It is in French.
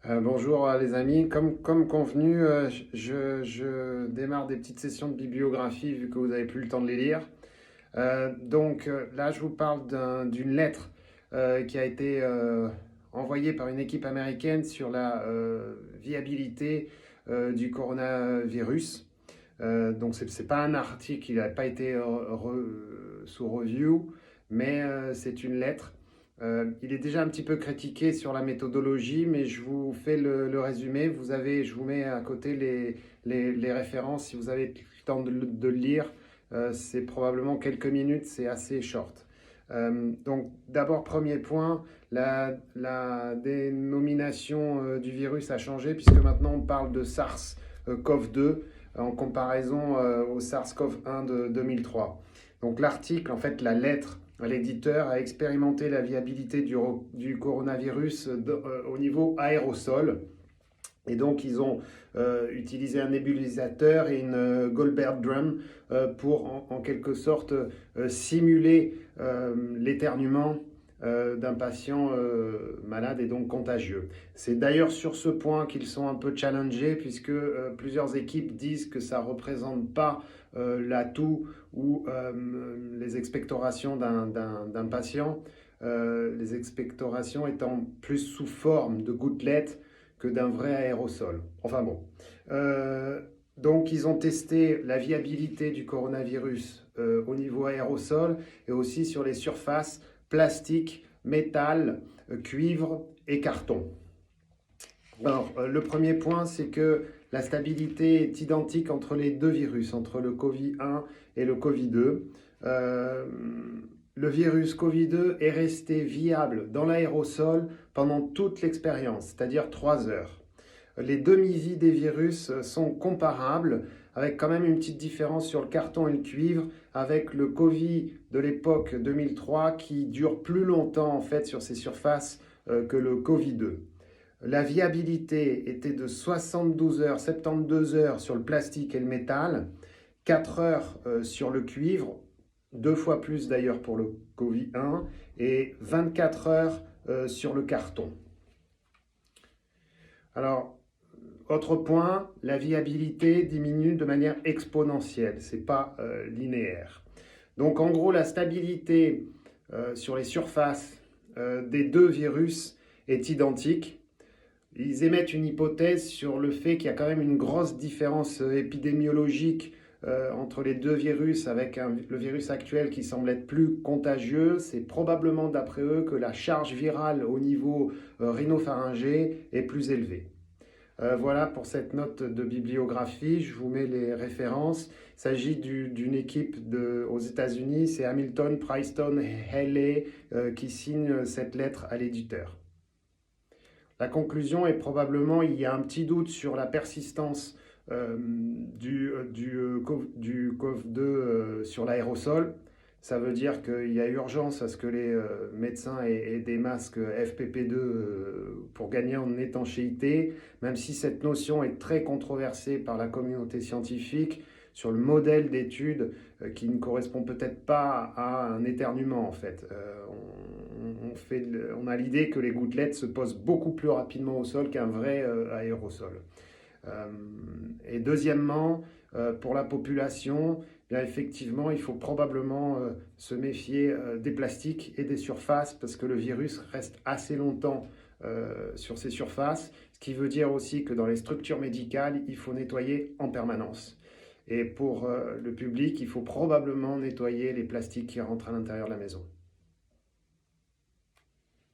Bonjour les amis, comme convenu, je démarre des petites sessions de bibliographie vu que vous n'avez plus le temps de les lire. Là, je vous parle d'une lettre qui a été envoyée par une équipe américaine sur la viabilité du coronavirus. Donc, ce n'est pas un article, il n'a pas été sous review, mais c'est une lettre. Il est déjà un petit peu critiqué sur la méthodologie, mais je vous fais le résumé. Je vous mets à côté les références si vous avez le temps de le lire. C'est probablement quelques minutes, c'est assez short. Donc d'abord, premier point, la dénomination du virus a changé puisque maintenant on parle de SARS-CoV-2 en comparaison au SARS-CoV-1 de 2003. Donc l'article, en fait la lettre à l'éditeur, a expérimenté la viabilité du coronavirus au niveau aérosol. Et donc, ils ont utilisé un nébulisateur et une Goldberg drum pour, en quelque sorte, simuler l'éternuement d'un patient malade et donc contagieux. C'est d'ailleurs sur ce point qu'ils sont un peu challengés, puisque plusieurs équipes disent que ça ne représente pas l'atout ou les expectorations d'un patient, les expectorations étant plus sous forme de gouttelettes que d'un vrai aérosol. Enfin bon. Donc ils ont testé la viabilité du coronavirus au niveau aérosol et aussi sur les surfaces plastique, métal, cuivre et carton. Alors, le premier point, c'est que la stabilité est identique entre les deux virus, entre le Covid-1 et le Covid-2. Le virus Covid-2 est resté viable dans l'aérosol pendant toute l'expérience, c'est-à-dire 3 heures. Les demi-vies des virus sont comparables, avec quand même une petite différence sur le carton et le cuivre, avec le Covid de l'époque 2003 qui dure plus longtemps en fait sur ces surfaces que le Covid-2. La viabilité était de 72 heures, 72 heures sur le plastique et le métal, 4 heures sur le cuivre, 2 fois plus d'ailleurs pour le Covid-1, et 24 heures sur le carton. Alors, autre point, la viabilité diminue de manière exponentielle, ce n'est pas linéaire. Donc en gros, la stabilité sur les surfaces des deux virus est identique. Ils émettent une hypothèse sur le fait qu'il y a quand même une grosse différence épidémiologique entre les deux virus, avec le virus actuel qui semble être plus contagieux. C'est probablement d'après eux que la charge virale au niveau rhinopharyngé est plus élevée. Voilà pour cette note de bibliographie. Je vous mets les références. Il s'agit d'une équipe aux États-Unis. C'est Hamilton, Princeton, Haley qui signe cette lettre à l'éditeur. La conclusion est probablement il y a un petit doute sur la persistance du COV2 sur l'aérosol. Ça veut dire qu'il y a urgence à ce que les médecins aient des masques FPP2 pour gagner en étanchéité, même si cette notion est très controversée par la communauté scientifique sur le modèle d'étude qui ne correspond peut-être pas à un éternuement en fait. On a l'idée que les gouttelettes se posent beaucoup plus rapidement au sol qu'un vrai aérosol. Et deuxièmement, pour la population, bien effectivement, il faut probablement se méfier des plastiques et des surfaces parce que le virus reste assez longtemps sur ces surfaces, ce qui veut dire aussi que dans les structures médicales, il faut nettoyer en permanence. Et pour le public, il faut probablement nettoyer les plastiques qui rentrent à l'intérieur de la maison.